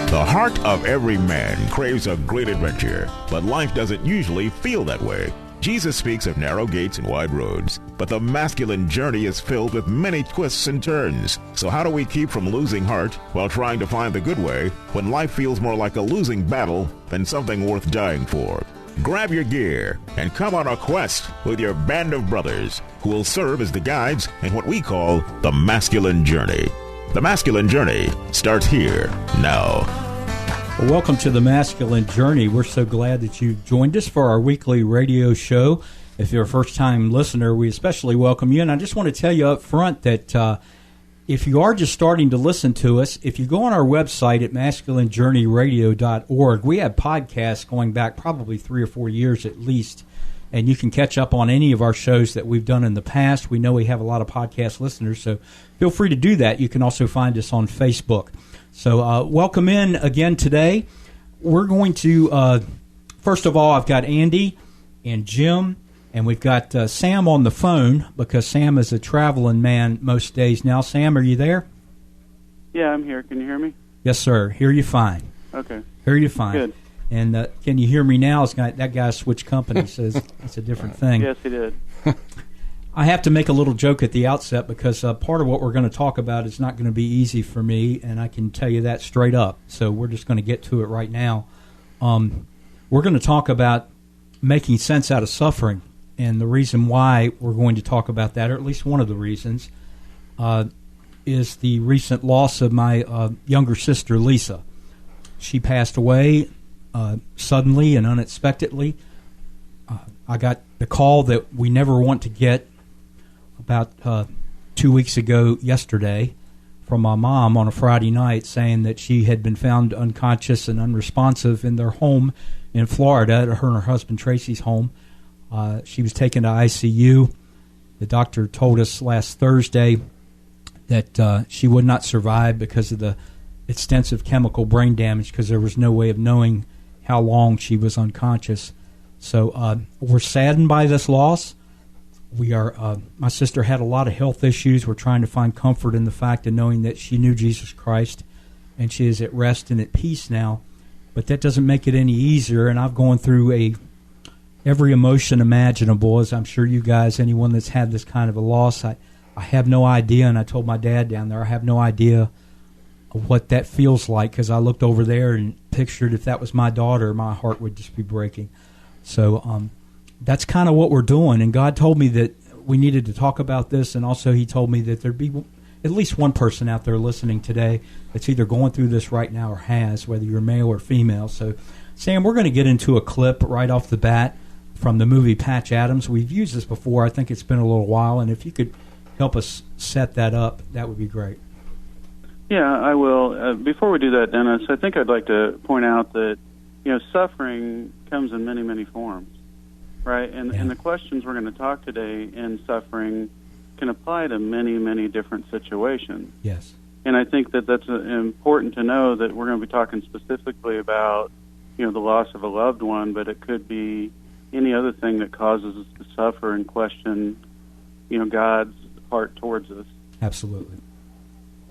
The heart of every man craves a great adventure, but life doesn't usually feel that way. Jesus speaks of narrow gates and wide roads, but the masculine journey is filled with many twists and turns. So how do we keep from losing heart while trying to find the good way when life feels more like a losing battle than something worth dying for? Grab your gear and come on a quest with your band of brothers who will serve as the guides in what we call the masculine journey. The masculine journey starts here now. Well, welcome to the Masculine Journey. We're so glad that you joined us for our weekly radio show. If you're a first-time listener, we especially welcome you. And I just want to tell you up front that if you are just starting to listen to us, if you go on our website at masculinejourneyradio.org, we have podcasts going back probably 3 or 4 years at least, and you can catch up on any of our shows that we've done in the past. We know we have a lot of podcast listeners, so feel free to do that. You can also find us on Facebook. So welcome in again today. We're going to, first of all, I've got Andy and Jim, and we've got Sam on the phone because Sam is a traveling man most days now. Sam, are you there? Yeah, I'm here. Can you hear me? Yes, sir. Hear you fine. Okay. Hear you fine. Good. And can you hear me now? That guy switched companies, so it's a different thing. Yes, he did. I have to make a little joke at the outset because part of what we're going to talk about is not going to be easy for me, and I can tell you that straight up. So we're just going to get to it right now. We're going to talk about making sense out of suffering, and the reason why we're going to talk about that, or at least one of the reasons, is the recent loss of my younger sister, Lisa. She passed away suddenly and unexpectedly. I got the call that we never want to get about 2 weeks ago yesterday from my mom on a Friday night saying that she had been found unconscious and unresponsive in their home in Florida, at her and her husband Tracy's home. She was taken to ICU. The doctor told us last Thursday that she would not survive because of the extensive chemical brain damage, because there was no way of knowing how long she was unconscious. So we're saddened by this loss. We are. My sister had a lot of health issues. We're trying to find comfort in the fact of knowing that she knew Jesus Christ, and she is at rest and at peace now. But that doesn't make it any easier. And I've gone through every emotion imaginable, as I'm sure you guys, anyone that's had this kind of a loss, I have no idea. And I told my dad down there, I have no idea of what that feels like, because I looked over there and pictured if that was my daughter, my heart would just be breaking. So that's kind of what we're doing, and God told me that we needed to talk about this, and also He told me that there'd be at least one person out there listening today that's either going through this right now or has, whether you're male or female. So, Sam, we're going to get into a clip right off the bat from the movie Patch Adams. We've used this before. I think it's been a little while, and if you could help us set that up, that would be great. Yeah, I will. Before we do that, Dennis, I think I'd like to point out that, suffering comes in many, many forms, right? And the questions we're going to talk today in suffering can apply to many, many different situations. Yes. And I think that that's important to know that we're going to be talking specifically about, the loss of a loved one, but it could be any other thing that causes us to suffer and question, God's heart towards us. Absolutely.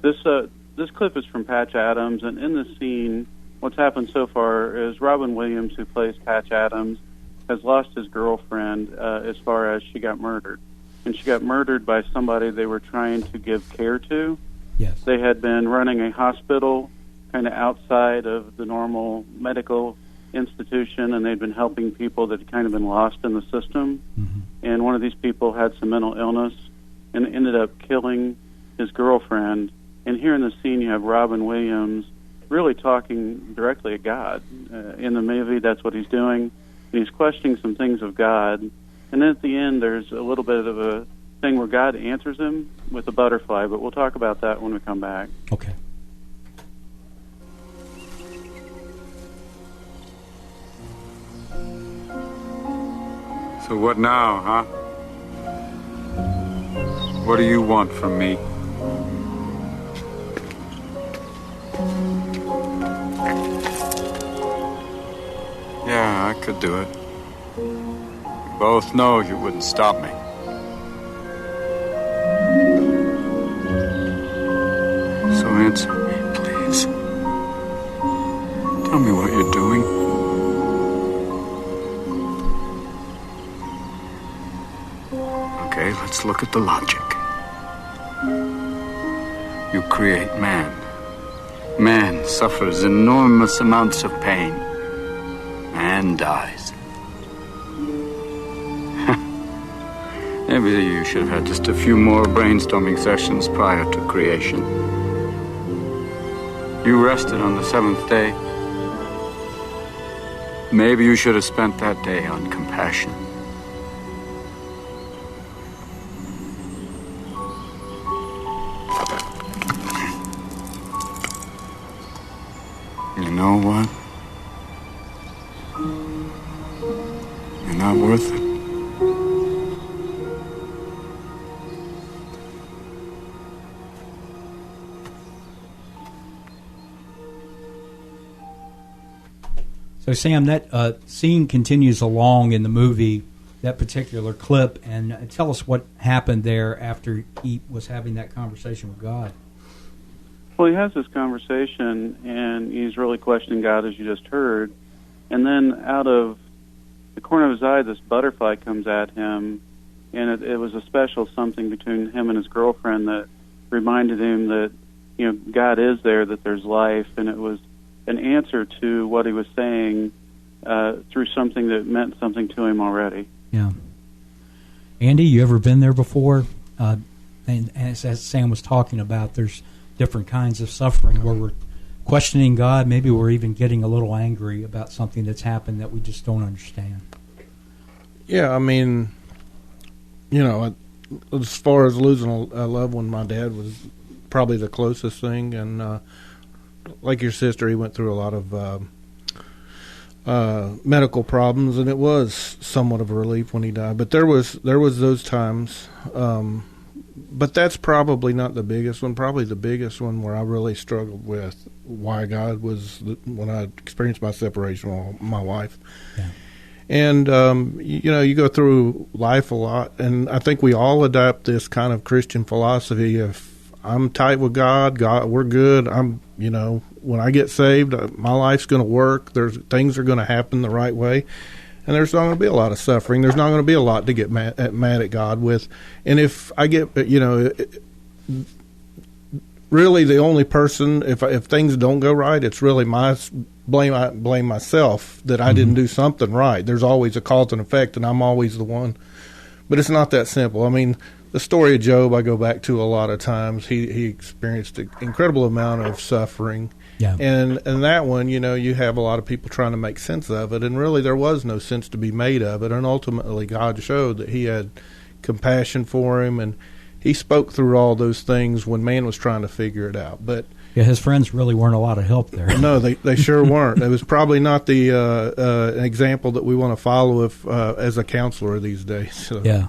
This clip is from Patch Adams, and in this scene, what's happened so far is Robin Williams, who plays Patch Adams, has lost his girlfriend as far as she got murdered. And she got murdered by somebody they were trying to give care to. Yes. They had been running a hospital kind of outside of the normal medical institution, and they'd been helping people that had kind of been lost in the system. Mm-hmm. And one of these people had some mental illness and ended up killing his girlfriend. And here in the scene, you have Robin Williams really talking directly at God. In the movie, that's what he's doing. And he's questioning some things of God. And then at the end, there's a little bit of a thing where God answers him with a butterfly, but we'll talk about that when we come back. Okay. So what now, huh? What do you want from me? Yeah, I could do it. We both know you wouldn't stop me. So answer me, please. Tell me what you're doing. Okay, let's look at the logic. You create man. Man suffers enormous amounts of pain. Man dies. Maybe you should have had just a few more brainstorming sessions prior to creation. You rested on the seventh day. Maybe you should have spent that day on compassion. You know what? You're not worth it. So, Sam, that scene continues along in the movie, that particular clip, and tell us what happened there after he was having that conversation with God. Well, he has this conversation, and he's really questioning God, as you just heard. And then out of the corner of his eye, this butterfly comes at him, and it was a special something between him and his girlfriend that reminded him that, God is there, that there's life, and it was an answer to what he was saying through something that meant something to him already. Yeah. Andy, you ever been there before? And as Sam was talking about, there's different kinds of suffering where we're questioning God. Maybe we're even getting a little angry about something that's happened that we just don't understand. Yeah, I mean, as far as losing a loved one, my dad was probably the closest thing, and like your sister, he went through a lot of medical problems, and it was somewhat of a relief when he died. But there was those times. But that's probably not the biggest one. Probably the biggest one where I really struggled with why God was when I experienced my separation with my wife. Yeah. And, you go through life a lot, and I think we all adopt this kind of Christian philosophy. If I'm tight with God, we're good. When I get saved, my life's going to work. Things are going to happen the right way. And there's not going to be a lot of suffering. There's not going to be a lot to get mad at God with. And if I get, really the only person, if things don't go right, it's really I blame myself that I didn't do something right. There's always a cause and effect, and I'm always the one. But it's not that simple. I mean, the story of Job I go back to a lot of times. He experienced an incredible amount of suffering. Yeah. And that one, you have a lot of people trying to make sense of it, and really there was no sense to be made of it. And ultimately God showed that he had compassion for him, and he spoke through all those things when man was trying to figure it out. But yeah, his friends really weren't a lot of help there. No, they sure weren't. It was probably not the an example that we want to follow as a counselor these days. So. Yeah.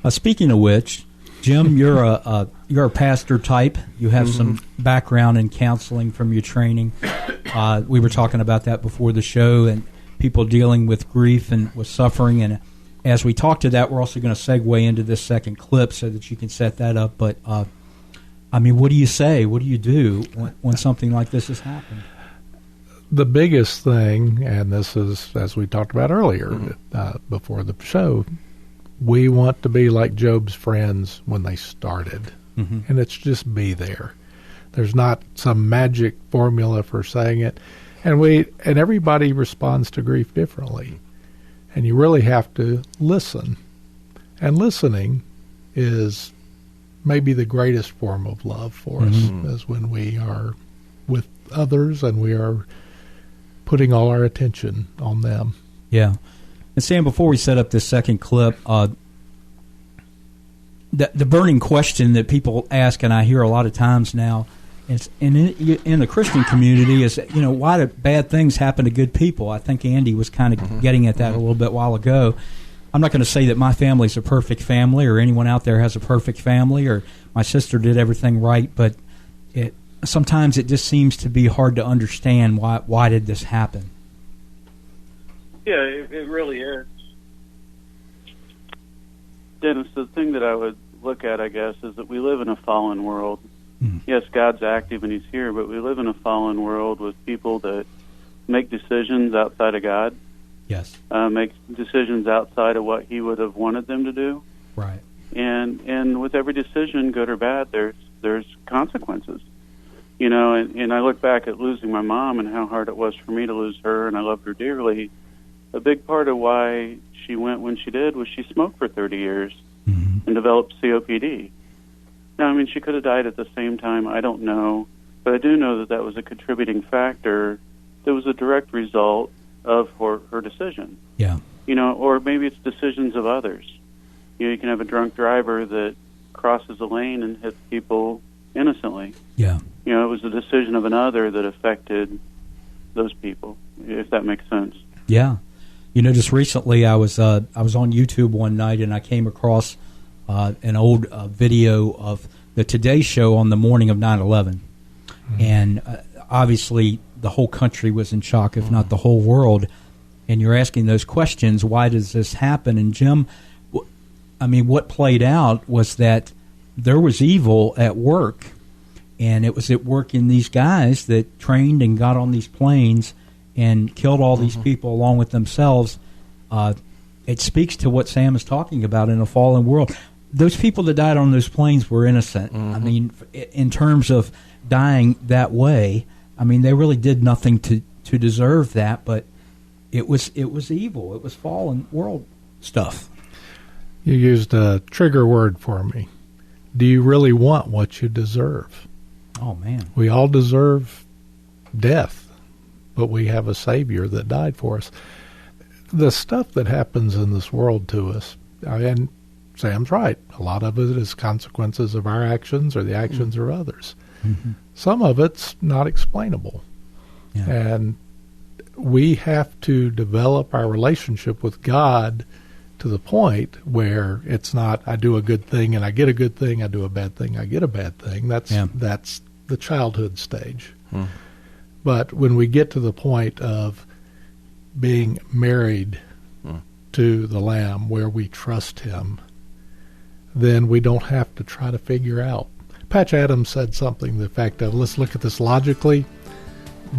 Speaking of which, Jim, you're a pastor type. You have some background in counseling from your training. We were talking about that before the show, and people dealing with grief and with suffering. And as we talk to that, we're also going to segue into this second clip so that you can set that up. But what do you say? What do you do when something like this has happened? The biggest thing, and this is as we talked about earlier before the show. We want to be like Job's friends when they started, and it's just be there. There's not some magic formula for saying it, and everybody responds to grief differently, and you really have to listen. And listening is maybe the greatest form of love for us, is when we are with others and we are putting all our attention on them. Yeah. And Sam, before we set up this second clip, the burning question that people ask, and I hear a lot of times now, in the Christian community, is why do bad things happen to good people? I think Andy was kind of getting at that a little bit while ago. I'm not going to say that my family's a perfect family, or anyone out there has a perfect family, or my sister did everything right, but sometimes it just seems to be hard to understand why did this happen. Yeah, it really is. Dennis, the thing that I would look at, I guess, is that we live in a fallen world. Yes, God's active and he's here, but we live in a fallen world with people that make decisions outside of God, Yes. make decisions outside of what He would have wanted them to do. Right. And with every decision, good or bad, there's consequences. You know, and I look back at losing my mom and how hard it was for me to lose her, and I loved her dearly. A big part of why she went when she did was she smoked for 30 years and developed COPD. Now, I mean, she could have died at the same time. I don't know. But I do know that was a contributing factor that was a direct result of her decision. Yeah. You know, or maybe it's decisions of others. You know, you can have a drunk driver that crosses a lane and hits people innocently. Yeah. You know, it was a decision of another that affected those people, if that makes sense. Yeah. You know, just recently I was on YouTube one night and I came across an old video of the Today Show on the morning of 9/11. And obviously the whole country was in shock, if not the whole world. And you're asking those questions, why does this happen? And Jim, I mean, what played out was that there was evil at work. And it was at work in these guys that trained and got on these planes and killed all these people along with themselves. It speaks to what Sam is talking about in a fallen world. Those people that died on those planes were innocent. I mean, in terms of dying that way, I mean, they really did nothing to deserve that, but it was evil. It was fallen world stuff. You used a trigger word for me. Do you really want what you deserve? Oh, man. We all deserve death, but we have a Savior that died for us. The stuff that happens in this world to us, and Sam's right, a lot of it is consequences of our actions or the actions of others. Some of it's not explainable. Yeah. And we have to develop our relationship with God to the point where it's not, I do a good thing and I get a good thing, I do a bad thing, I get a bad thing. That's the childhood stage. But when we get to the point of being married to the Lamb, where we trust Him, then we don't have to try to figure out. Patch Adams said something to the effect of, let's look at this logically.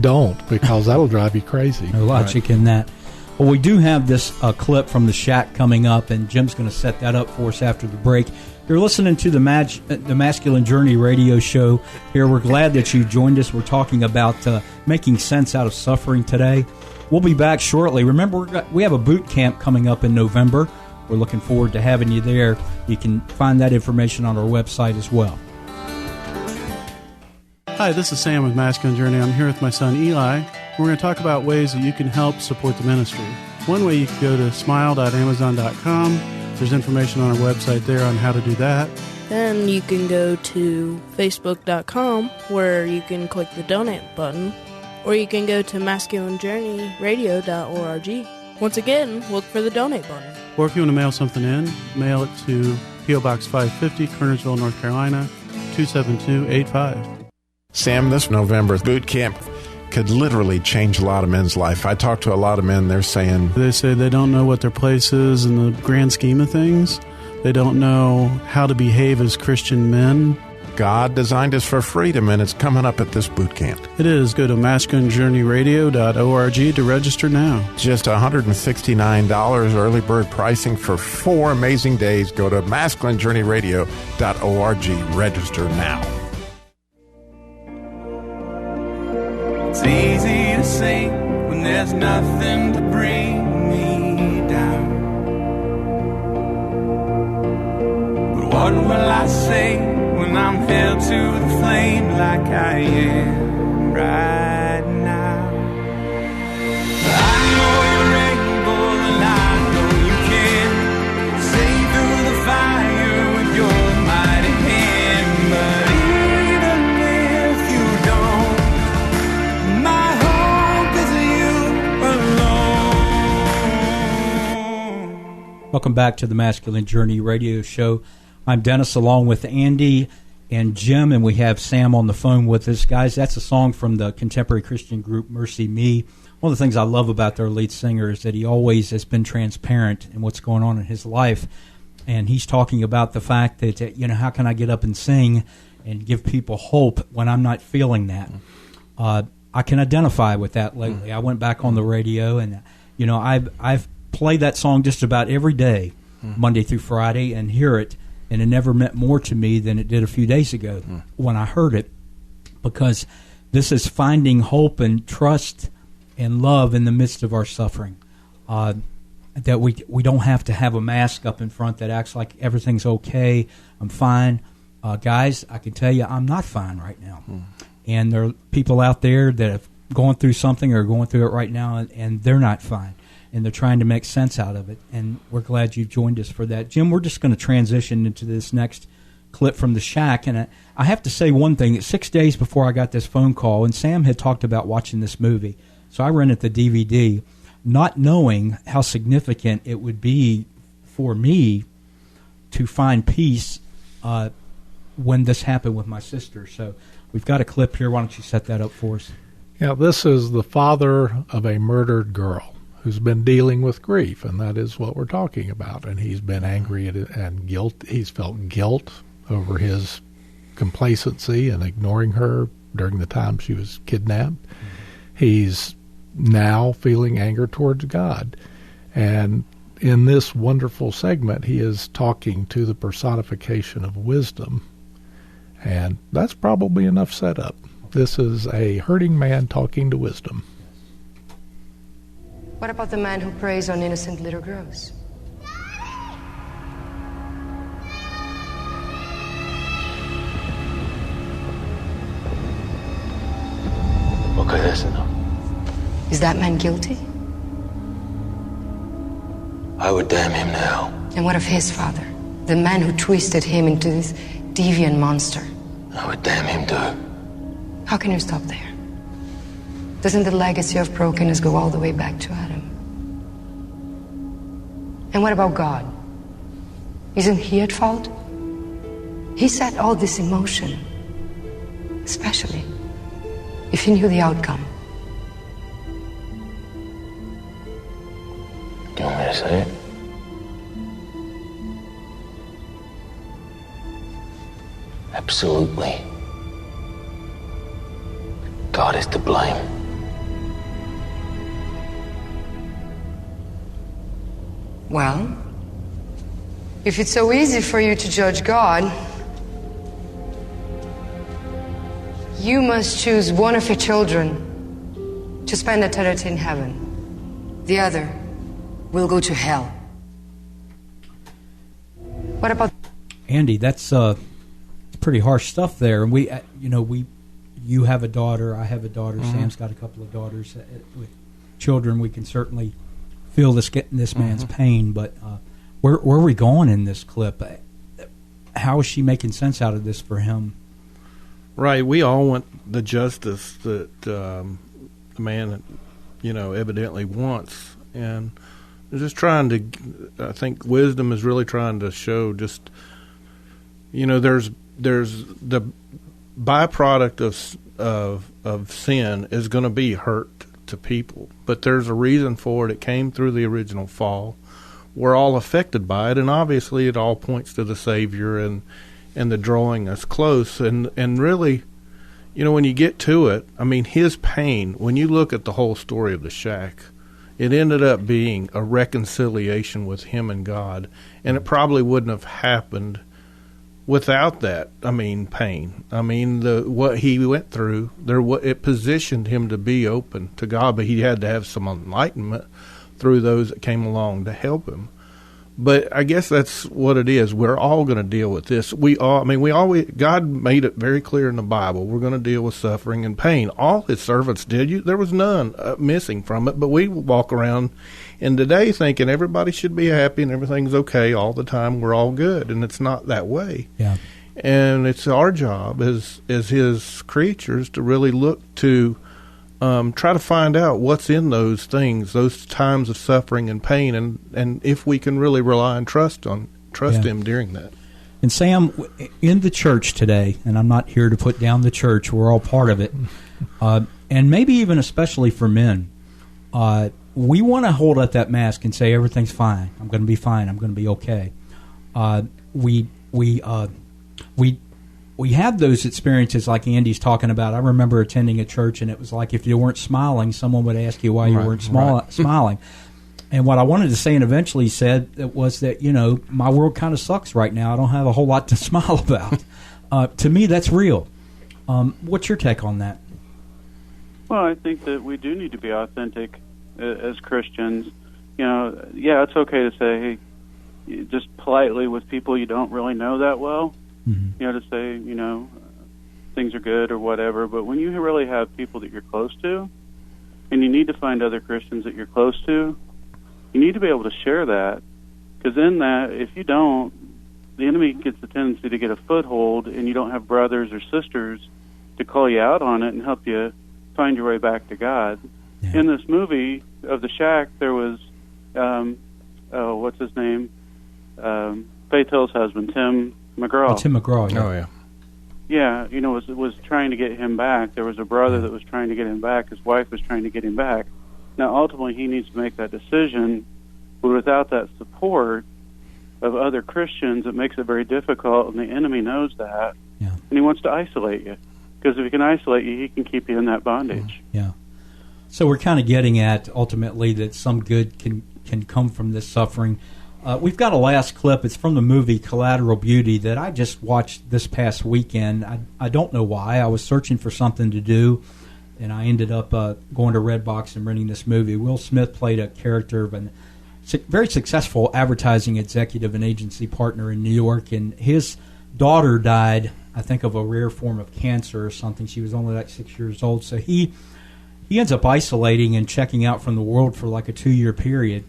Don't, because that'll drive you crazy. No logic in that. Well, we do have this clip from the Shack coming up, and Jim's going to set that up for us after the break. You're listening to the Masculine Journey radio show here. We're glad that you joined us. We're talking about making sense out of suffering today. We'll be back shortly. Remember, we have a boot camp coming up in November. We're looking forward to having you there. You can find that information on our website as well. Hi, this is Sam with Masculine Journey. I'm here with my son Eli. We're going to talk about ways that you can help support the ministry. One way, you can go to smile.amazon.com. There's information on our website there on how to do that. Then you can go to facebook.com where you can click the donate button, or you can go to masculinejourneyradio.org. Once again, look for the donate button. Or if you want to mail something in, mail it to P.O. Box 550, Kernersville, North Carolina, 27285. Sam, this November boot camp could literally change a lot of men's life. I talk to a lot of men, they say they don't know what their place is in the grand scheme of things. They don't know how to behave as Christian men. God designed us for freedom, and it's coming up at this boot camp. It is. Go to masculinejourneyradio.org to register now. Just $169 early bird pricing for 4 amazing days. Go to masculinejourneyradio.org. Register now. It's easy to say when there's nothing to bring me down. But what will I say when I'm held to the flame like I am right now? I know you're able and I know you can save through the fire with your mighty hand. But even if you don't, my hope is you alone. Welcome back to the Masculine Journey radio show. I'm Dennis along with Andy and Jim, and we have Sam on the phone with us. Guys, that's a song from the contemporary Christian group Mercy Me. One of the things I love about their lead singer is that he always has been transparent in what's going on in his life. And he's talking about the fact that, how can I get up and sing and give people hope when I'm not feeling that? I can identify with that lately. I went back on the radio, and I've played that song just about every day, Monday through Friday, and hear it, and it never meant more to me than it did a few days ago when I heard it, because this is finding hope and trust and love in the midst of our suffering. That we don't have to have a mask up in front that acts like everything's okay, I'm fine. Guys, I can tell you I'm not fine right now. And there are people out there that have gone through something or are going through it right now, and they're not fine. And they're trying to make sense out of it. And we're glad you joined us for that. Jim, we're just going to transition into this next clip from The Shack. And I have to say one thing. 6 days before I got this phone call, and Sam had talked about watching this movie, so I rented the DVD, not knowing how significant it would be for me to find peace when this happened with my sister. So we've got a clip here. Why don't you set that up for us? Yeah, this is the father of a murdered girl who's been dealing with grief, and that is what we're talking about. And he's been angry and guilt. He's felt guilt over his complacency and ignoring her during the time she was kidnapped. He's now feeling anger towards God. And in this wonderful segment, he is talking to the personification of wisdom. And that's probably enough setup. This is a hurting man talking to wisdom. What about the man who preys on innocent little girls? Is that man guilty? I would damn him now. And what of his father? The man who twisted him into this deviant monster. I would damn him too. How can you stop there? Doesn't the legacy of brokenness go all the way back to Adam? And what about God? Isn't he at fault? He set all this in motion, especially if he knew the outcome. Do you want me to say it? Absolutely. God is to blame. Well, if it's so easy for you to judge God, you must choose one of your children to spend eternity in heaven. The other will go to hell. What about Andy? That's pretty harsh stuff there. And you have a daughter, I have a daughter, Sam's got a couple of daughters. With children, we can certainly feel this man's pain. But where are we going in this clip? How is she making sense out of this for him? Right, we all want the justice that the man, evidently wants, and just trying to. I think wisdom is really trying to show just, there's the byproduct of sin is going to be hurt to people, but there's a reason for it. It came through the original fall. We're all affected by it, and obviously it all points to the Savior and the drawing us close. And really, when you get to it, I mean, his pain, when you look at the whole story of the shack, it ended up being a reconciliation with him and God, and it probably wouldn't have happened without that, pain. What he went through, it positioned him to be open to God, but he had to have some enlightenment through those that came along to help him. But I guess that's what it is. We're all going to deal with this. God made it very clear in the Bible. We're going to deal with suffering and pain. All his servants did. There was none missing from it. But we walk around in today thinking everybody should be happy and everything's okay all the time. We're all good, and it's not that way. Yeah. And it's our job as his creatures to really look to try to find out what's in those things, those times of suffering and pain, and if we can really rely and trust him during that. And Sam, in the church today, and I'm not here to put down the church, we're all part of it, and maybe even especially for men, we want to hold up that mask and say everything's fine. I'm going to be fine. I'm going to be okay. We we have those experiences like Andy's talking about. I remember attending a church, and it was like if you weren't smiling, someone would ask you why you weren't smiling. And what I wanted to say, and eventually said, was that, my world kind of sucks right now. I don't have a whole lot to smile about. To me, that's real. What's your take on that? Well, I think that we do need to be authentic as Christians. It's okay to say, hey, just politely with people you don't really know that well, to say, things are good or whatever. But when you really have people that you're close to, and you need to find other Christians that you're close to, you need to be able to share that. Because in that, if you don't, the enemy gets the tendency to get a foothold, and you don't have brothers or sisters to call you out on it and help you find your way back to God. Yeah. In this movie of The Shack, there was, what's his name? Faith Hill's husband, Tim McGraw. Tim McGraw, yeah. Oh, yeah. Yeah, was trying to get him back. There was a brother that was trying to get him back. His wife was trying to get him back. Now, ultimately, he needs to make that decision, but without that support of other Christians, it makes it very difficult, and the enemy knows that, and he wants to isolate you. Because if he can isolate you, he can keep you in that bondage. Yeah. So we're kind of getting at, ultimately, that some good can come from this suffering. We've got a last clip. It's from the movie Collateral Beauty that I just watched this past weekend. I don't know why. I was searching for something to do, and I ended up going to Redbox and renting this movie. Will Smith played a character of a very successful advertising executive and agency partner in New York, and his daughter died, I think, of a rare form of cancer or something. She was only like 6 years old. So he ends up isolating and checking out from the world for like a 2-year period.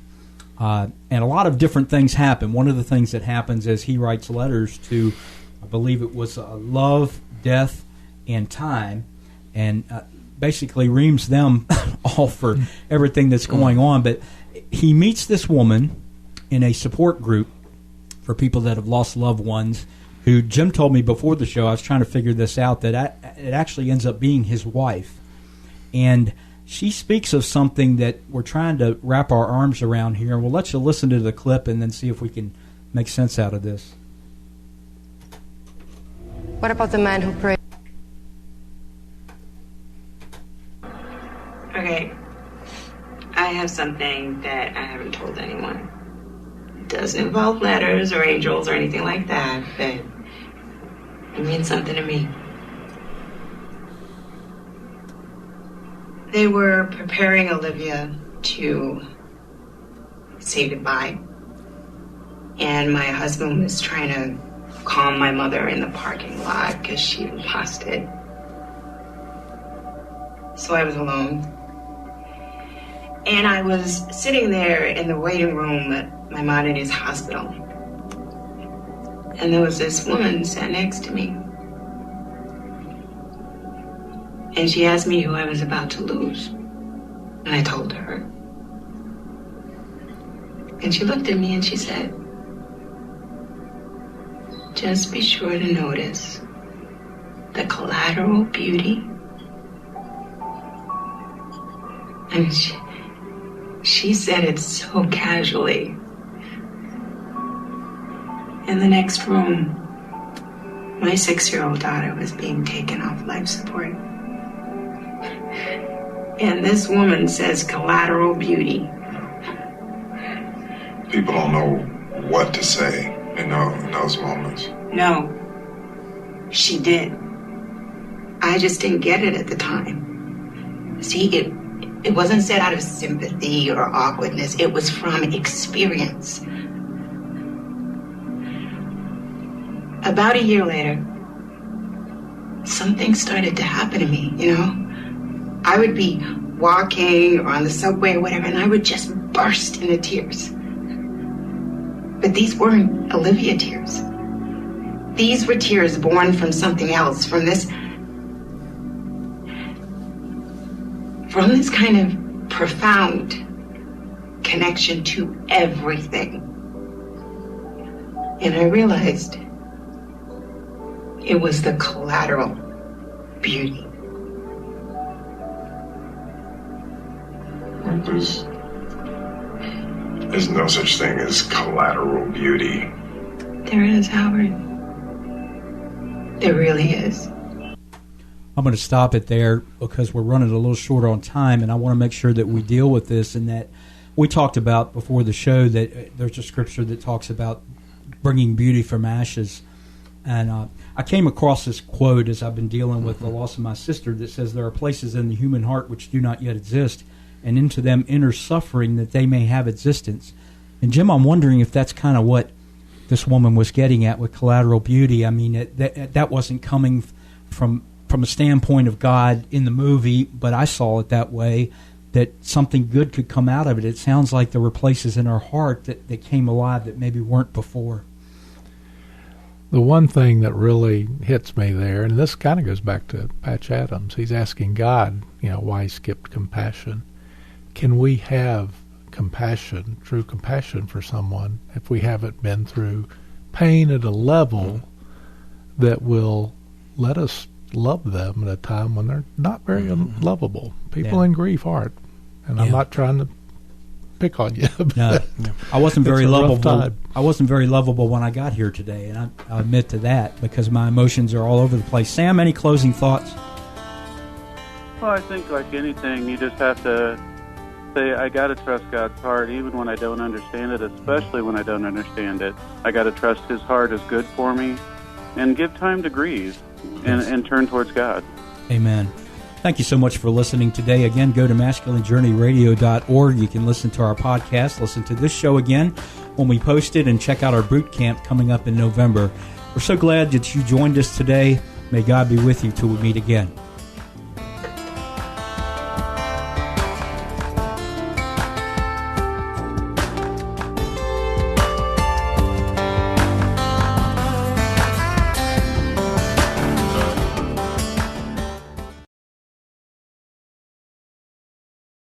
And a lot of different things happen. One of the things that happens is he writes letters to, I believe it was Love, Death, and Time, and basically reams them all for everything that's going on. But he meets this woman in a support group for people that have lost loved ones, who Jim told me before the show, I was trying to figure this out, that it actually ends up being his wife. And she speaks of something that we're trying to wrap our arms around here. And we'll let you listen to the clip and then see if we can make sense out of this. What about the man who prayed? Okay. I have something that I haven't told anyone. It doesn't involve letters or angels or anything like that, but it means something to me. They were preparing Olivia to say goodbye, and my husband was trying to calm my mother in the parking lot because she lost it. So I was alone. And I was sitting there in the waiting room at Maimonides Hospital. And there was this woman sat next to me. And she asked me who I was about to lose. And I told her. And she looked at me and she said, just be sure to notice the collateral beauty. And she said it so casually. In the next room, my 6-year-old daughter was being taken off life support. And this woman says collateral beauty. People don't know what to say in those moments. No, she did. I just didn't get it at the time. See, it wasn't said out of sympathy or awkwardness. It was from experience. About a year later, something started to happen to me, I would be walking or on the subway or whatever, and I would just burst into tears. But these weren't Olivia tears. These were tears born from something else, from this kind of profound connection to everything. And I realized it was the collateral beauty. There's no such thing as collateral beauty. There is, Howard. There really is. I'm going to stop it there because we're running a little short on time, and I want to make sure that we deal with this. And that we talked about before the show that there's a scripture that talks about bringing beauty from ashes. And I came across this quote as I've been dealing with the loss of my sister that says, "There are places in the human heart which do not yet exist, and into them enter suffering that they may have existence." And Jim, I'm wondering if that's kind of what this woman was getting at with Collateral Beauty. I mean, that wasn't coming from a standpoint of God in the movie, but I saw it that way, that something good could come out of it. It sounds like there were places in her heart that came alive that maybe weren't before. The one thing that really hits me there, and this kind of goes back to Patch Adams, he's asking God, why he skipped compassion. Can we have compassion, true compassion for someone, if we haven't been through pain at a level that will let us love them at a time when they're not very lovable? People in grief aren't. And I'm not trying to pick on you. No, I wasn't very lovable. I wasn't very lovable when I got here today, and I admit to that because my emotions are all over the place. Sam, any closing thoughts? Well, I think like anything, you just have to say, I got to trust God's heart even when I don't understand it, especially when I don't understand it. I got to trust His heart is good for me and give time to grieve and turn towards God. Amen. Thank you so much for listening today. Again, go to masculinejourneyradio.org. You can listen to our podcast, listen to this show again when we post it, and check out our boot camp coming up in November. We're so glad that you joined us today. May God be with you till we meet again.